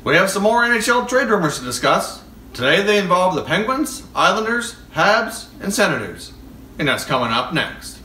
We have some more NHL trade rumors to discuss. Today they involve the Penguins, Islanders, Habs, and Senators. And that's coming up next.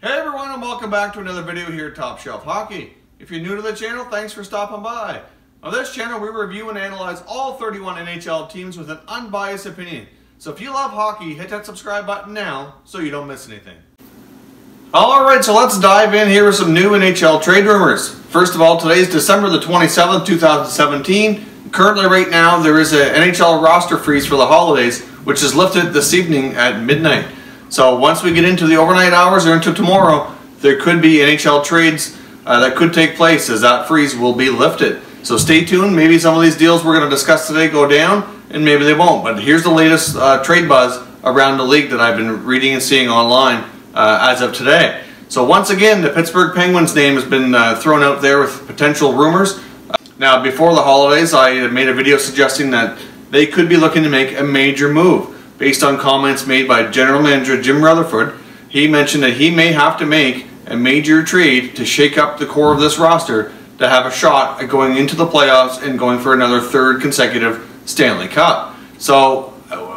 Hey everyone, and welcome back to another video here at Top Shelf Hockey. If you're new to the channel, thanks for stopping by. On this channel, we review and analyze all 31 NHL teams with an unbiased opinion. So if you love hockey, hit that subscribe button now so you don't miss anything. Alright, so let's dive in here with some new NHL trade rumors. First of all, today is December the 27th, 2017. Currently right now, there is an NHL roster freeze for the holidays, which is lifted this evening at midnight. So once we get into the overnight hours or into tomorrow, there could be NHL trades that could take place as that freeze will be lifted. So stay tuned. Maybe some of these deals we're going to discuss today go down, and maybe they won't. But here's the latest trade buzz around the league that I've been reading and seeing online as of today. So once again, the Pittsburgh Penguins name has been thrown out there with potential rumors. Now, before the holidays, I made a video suggesting that they could be looking to make a major move. Based on comments made by General Manager Jim Rutherford, he mentioned that he may have to make a major trade to shake up the core of this roster to have a shot at going into the playoffs and going for another third consecutive Stanley Cup. So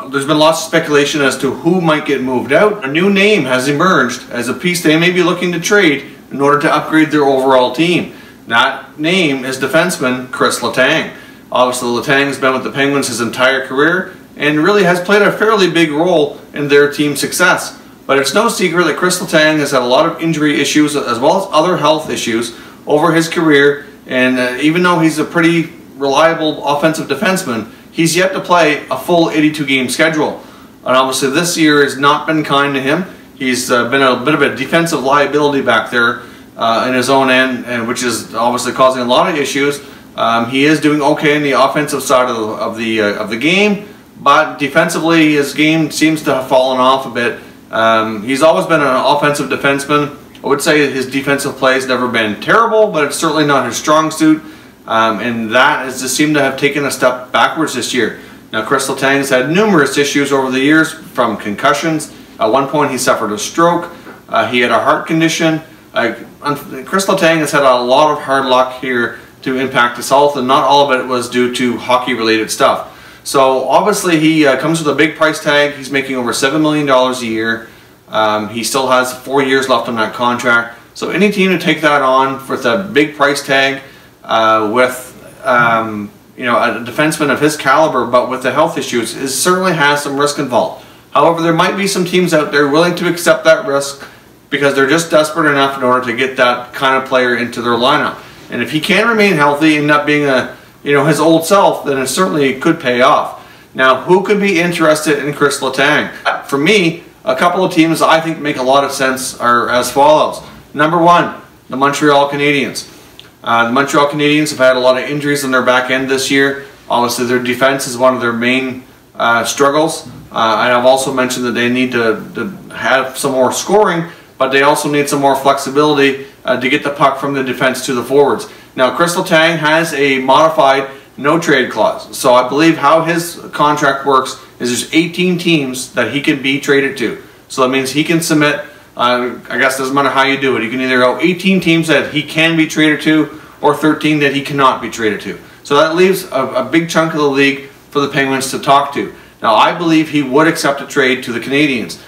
there's been lots of speculation as to who might get moved out. A new name has emerged as a piece they may be looking to trade in order to upgrade their overall team. That name is defenseman Kris Letang. Obviously, Letang has been with the Penguins his entire career and really has played a fairly big role in their team's success. But it's no secret that Kris Letang has had a lot of injury issues as well as other health issues over his career, and even though he's a pretty reliable offensive defenseman, he's yet to play a full 82-game schedule. And obviously this year has not been kind to him. He's been a bit of a defensive liability back there in his own end, and which is obviously causing a lot of issues. He is doing okay in the offensive side of the game, but defensively his game seems to have fallen off a bit. He's always been an offensive defenseman. I would say his defensive play has never been terrible, but it's certainly not his strong suit, and that has just seemed to have taken a step backwards this year. Now, Kris Letang has had numerous issues over the years, from concussions. At one point, he suffered a stroke. He had a heart condition. Kris Letang has had a lot of hard luck here to impact his health, and not all of it was due to hockey-related stuff. So obviously, he comes with a big price tag. He's making over $7 million a year. He still has 4 years left on that contract. So any team to take that on with a big price tag, with you know, a defenseman of his caliber, but with the health issues, certainly has some risk involved. However, there might be some teams out there willing to accept that risk because they're just desperate enough in order to get that kind of player into their lineup. And if he can remain healthy and not being his old self, then it certainly could pay off. Now, who could be interested in Kris Letang? For me, a couple of teams I think make a lot of sense are as follows. Number one, the Montreal Canadiens. The Montreal Canadiens have had a lot of injuries on their back end this year. Obviously, their defense is one of their main struggles. And I've also mentioned that they need to have some more scoring, but they also need some more flexibility to get the puck from the defense to the forwards. Now, Kris Letang has a modified no-trade clause. So I believe how his contract works is there's 18 teams that he can be traded to. So that means he can submit, I guess it doesn't matter how you do it. You can either go 18 teams that he can be traded to or 13 that he cannot be traded to. So that leaves a big chunk of the league for the Penguins to talk to. Now, I believe he would accept a trade to the Canadiens.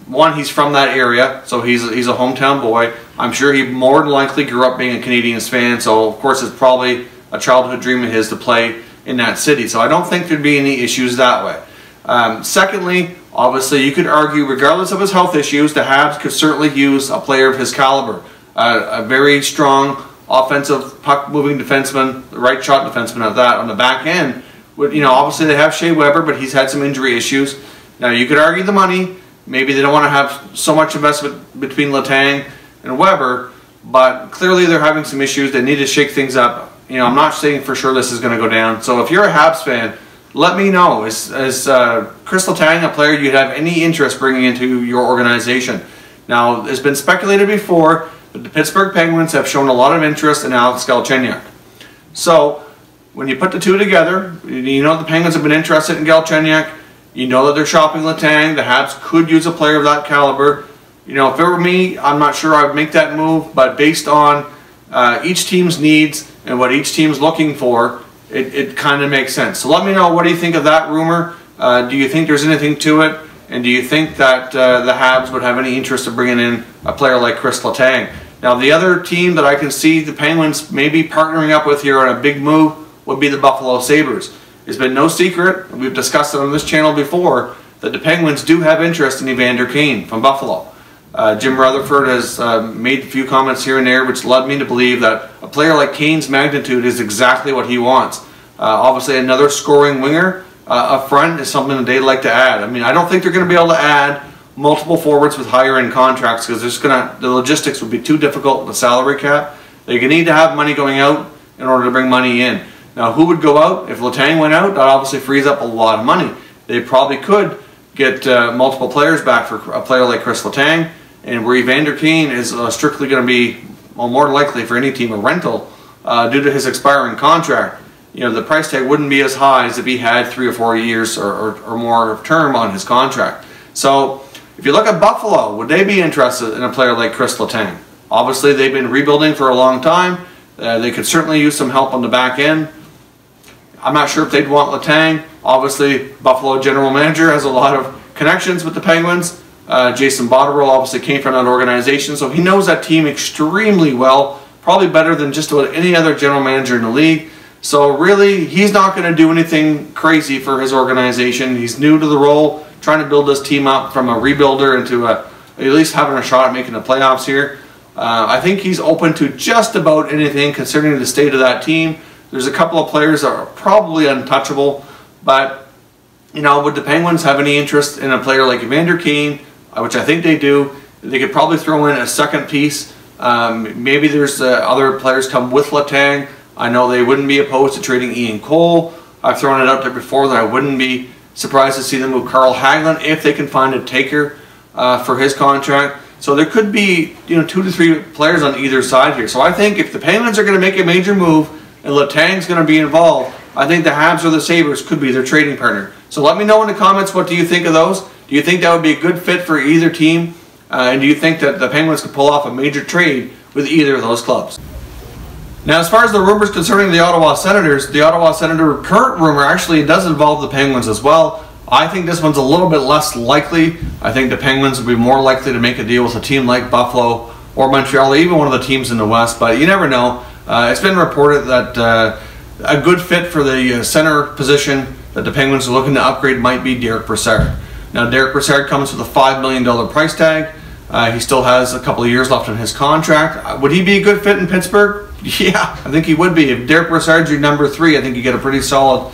One, he's from that area, so he's a hometown boy. I'm sure he more than likely grew up being a Canadiens fan, so of course it's probably a childhood dream of his to play in that city. So I don't think there'd be any issues that way. Secondly, obviously you could argue, regardless of his health issues, the Habs could certainly use a player of his caliber. A very strong offensive puck-moving defenseman, the right shot defenseman of that on the back end. Obviously they have Shea Weber, but he's had some injury issues. Now you could argue the money. Maybe they don't want to have so much investment between Letang and Weber, but clearly they're having some issues. They need to shake things up. I'm not saying for sure this is going to go down. So if you're a Habs fan, let me know. Is Kris Letang a player you'd have any interest bringing into your organization? Now, it's been speculated before, but the Pittsburgh Penguins have shown a lot of interest in Alex Galchenyuk. So when you put the two together, you know the Penguins have been interested in Galchenyuk. You know that they're shopping Letang. The Habs could use a player of that caliber. You know, if it were me, I'm not sure I would make that move, but based on each team's needs and what each team's looking for, it kind of makes sense. So let me know, what do you think of that rumor? Do you think there's anything to it? And do you think that the Habs would have any interest in bringing in a player like Kris Letang? Now, the other team that I can see the Penguins maybe partnering up with here on a big move would be the Buffalo Sabres. It's been no secret, and we've discussed it on this channel before, that the Penguins do have interest in Evander Kane from Buffalo. Jim Rutherford has made a few comments here and there which led me to believe that a player like Kane's magnitude is exactly what he wants. Obviously another scoring winger up front is something that they'd like to add. I mean, I don't think they're going to be able to add multiple forwards with higher end contracts because the logistics would be too difficult with the salary cap. They're going to need to have money going out in order to bring money in. Now, who would go out? If Letang went out, that obviously frees up a lot of money. They probably could get multiple players back for a player like Kris Letang, and where Evander Kane is strictly going to be, well, more likely for any team, a rental due to his expiring contract. You know, the price tag wouldn't be as high as if he had 3 or 4 years or more of term on his contract. So, if you look at Buffalo, would they be interested in a player like Kris Letang? Obviously, they've been rebuilding for a long time. They could certainly use some help on the back end. I'm not sure if they'd want Letang. Obviously, Buffalo general manager has a lot of connections with the Penguins. Jason Botterill obviously came from that organization, so he knows that team extremely well, probably better than just about any other general manager in the league. So really, he's not going to do anything crazy for his organization. He's new to the role, trying to build this team up from a rebuilder into at least having a shot at making the playoffs here. I think he's open to just about anything considering the state of that team. There's a couple of players that are probably untouchable, but you know, would the Penguins have any interest in a player like Evander Kane, which I think they do? They could probably throw in a second piece. Maybe there's other players come with Letang. I know they wouldn't be opposed to trading Ian Cole. I've thrown it out there before that I wouldn't be surprised to see them move Carl Hagelin if they can find a taker for his contract. So there could be, you know, 2 to 3 players on either side here. So I think if the Penguins are going to make a major move and Letang's going to be involved, I think the Habs or the Sabres could be their trading partner. So let me know in the comments, what do you think of those? Do you think that would be a good fit for either team? And do you think that the Penguins could pull off a major trade with either of those clubs? Now, as far as the rumors concerning the Ottawa Senators, the Ottawa Senator current rumor actually does involve the Penguins as well. I think this one's a little bit less likely. I think the Penguins would be more likely to make a deal with a team like Buffalo or Montreal, even one of the teams in the West, but you never know. It's been reported that a good fit for the center position that the Penguins are looking to upgrade might be Derrick Brassard. Now, Derrick Brassard comes with a $5 million price tag. He still has a couple of years left on his contract. Would he be a good fit in Pittsburgh? Yeah, I think he would be. If Derrick Brassard's your number 3, I think you get a pretty solid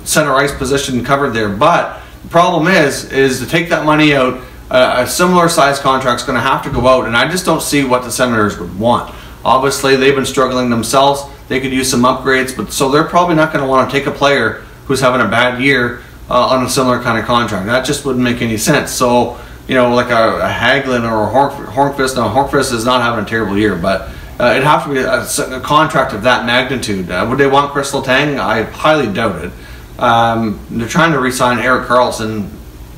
center ice position covered there. But the problem is to take that money out, a similar size contract's going to have to go out, and I just don't see what the Senators would want. Obviously, they've been struggling themselves. They could use some upgrades, but so they're probably not going to want to take a player who's having a bad year on a similar kind of contract. That just wouldn't make any sense. So, you know, like a Hagelin or a Hornqvist. Now, Hornqvist is not having a terrible year, but it'd have to be a contract of that magnitude. Would they want Kris Letang? I highly doubt it. They're trying to re-sign Erik Karlsson.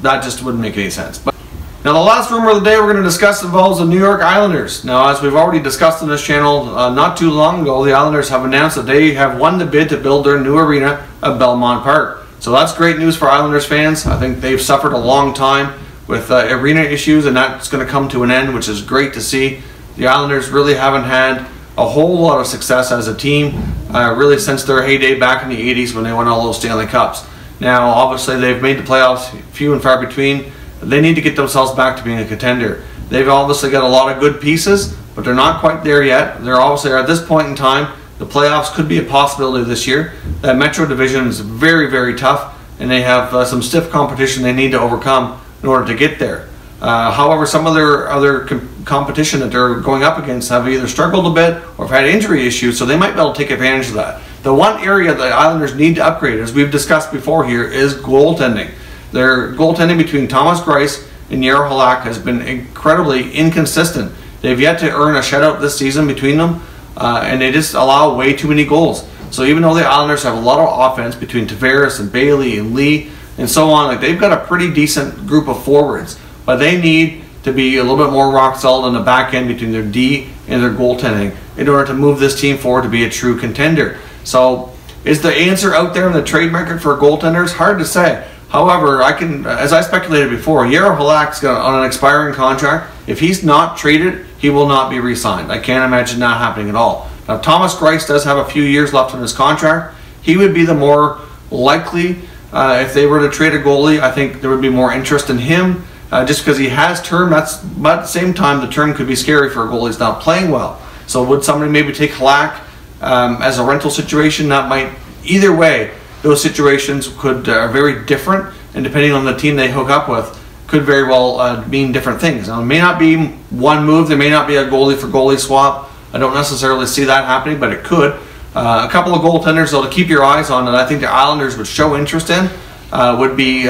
That just wouldn't make any sense. But now, the last rumor of the day we're going to discuss involves the New York Islanders. Now, as we've already discussed on this channel not too long ago, the Islanders have announced that they have won the bid to build their new arena at Belmont Park. So that's great news for Islanders fans. I think they've suffered a long time with arena issues, and that's going to come to an end, which is great to see. The Islanders really haven't had a whole lot of success as a team, really since their heyday back in the 80s when they won all those Stanley Cups. Now, obviously, they've made the playoffs few and far between. They need to get themselves back to being a contender. They've obviously got a lot of good pieces, but they're not quite there yet. They're obviously, at this point in time, the playoffs could be a possibility this year. That Metro division is very, very tough, and they have some stiff competition they need to overcome in order to get there. However, some of their other competition that they're going up against have either struggled a bit or have had injury issues, so they might be able to take advantage of that. The one area the Islanders need to upgrade, as we've discussed before here, is goaltending. Their goaltending between Thomas Greiss and Jaro Halak has been incredibly inconsistent. They've yet to earn a shutout this season between them, and they just allow way too many goals. So even though the Islanders have a lot of offense between Tavares and Bailey and Lee and so on, like they've got a pretty decent group of forwards, but they need to be a little bit more rock solid on the back end between their D and their goaltending in order to move this team forward to be a true contender. So is the answer out there in the trade market for goaltenders? Hard to say. However, as I speculated before, Jaro Halak's on an expiring contract. If he's not traded, he will not be re-signed. I can't imagine that happening at all. Now, Thomas Greiss does have a few years left on his contract. He would be the more likely, if they were to trade a goalie, I think there would be more interest in him, just because he has term. But at the same time, the term could be scary for a goalie who's not playing well. So would somebody maybe take Halak as a rental situation? That might, either way, those situations could very different, and depending on the team they hook up with, could very well mean different things. Now, it may not be one move. There may not be a goalie for goalie swap. I don't necessarily see that happening, but it could. A couple of goaltenders, though, to keep your eyes on that I think the Islanders would show interest in would be,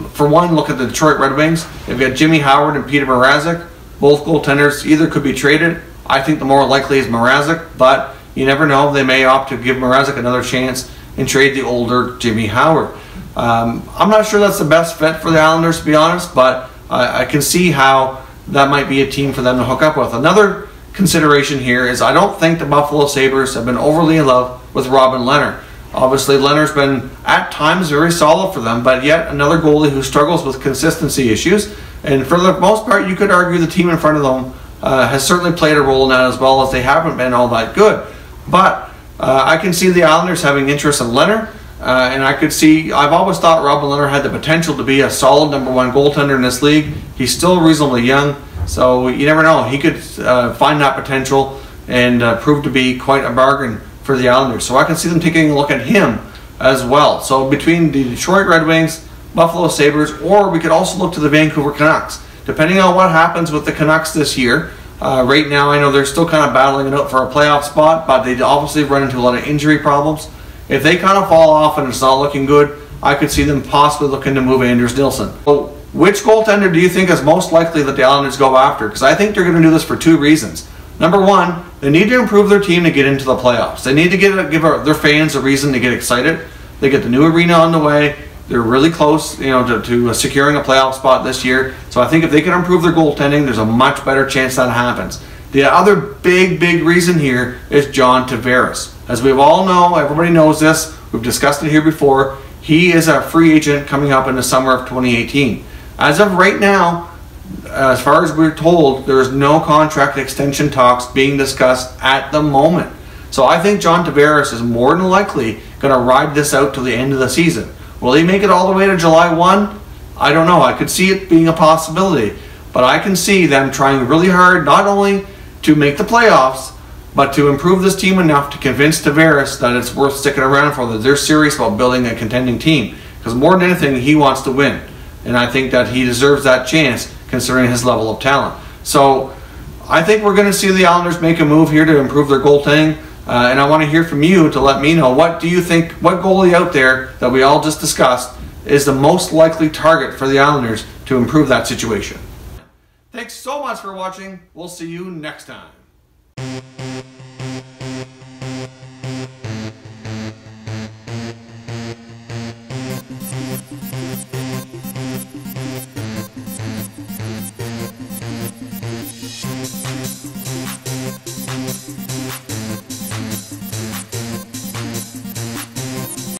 for one, look at the Detroit Red Wings. They've got Jimmy Howard and Peter Mrazek. Both goaltenders either could be traded. I think the more likely is Mrazek, but you never know. They may opt to give Mrazek another chance and trade the older Jimmy Howard. I'm not sure that's the best fit for the Islanders, to be honest, but I can see how that might be a team for them to hook up with. Another consideration here is I don't think the Buffalo Sabres have been overly in love with Robin Leonard. Obviously, Leonard's been at times very solid for them, but yet another goalie who struggles with consistency issues. And for the most part, you could argue the team in front of them has certainly played a role in that, as well as they haven't been all that good. But I can see the Islanders having interest in Leonard, and I've always thought Robin Leonard had the potential to be a solid #1 goaltender in this league. He's still reasonably young, so you never know. He could find that potential and prove to be quite a bargain for the Islanders. So I can see them taking a look at him as well. So between the Detroit Red Wings, Buffalo Sabres, or we could also look to the Vancouver Canucks. Depending on what happens with the Canucks this year, right now I know they're still kind of battling it out for a playoff spot, but they obviously run into a lot of injury problems. If they kind of fall off and it's not looking good, I could see them possibly looking to move Anders Nilsson. So which goaltender do you think is most likely that the Islanders go after? Because I think they're going to do this for two reasons. Number one, they need to improve their team to get into the playoffs. They need to give their fans a reason to get excited. They get the new arena on the way. They're really close, to securing a playoff spot this year. So I think if they can improve their goaltending, there's a much better chance that happens. The other big reason here is John Tavares. As we all know, everybody knows this, we've discussed it here before, he is a free agent coming up in the summer of 2018. As of right now, as far as we're told, there is no contract extension talks being discussed at the moment. So I think John Tavares is more than likely going to ride this out till the end of the season. Will he make it all the way to July 1? I don't know. I could see it being a possibility. But I can see them trying really hard, not only to make the playoffs, but to improve this team enough to convince Tavares that it's worth sticking around for, that they're serious about building a contending team. Because more than anything, he wants to win. And I think that he deserves that chance, considering his level of talent. So I think we're going to see the Islanders make a move here to improve their goaltending. And I want to hear from you to let me know, what do you think, what goalie out there that we all just discussed is the most likely target for the Islanders to improve that situation? Thanks so much for watching. We'll see you next time.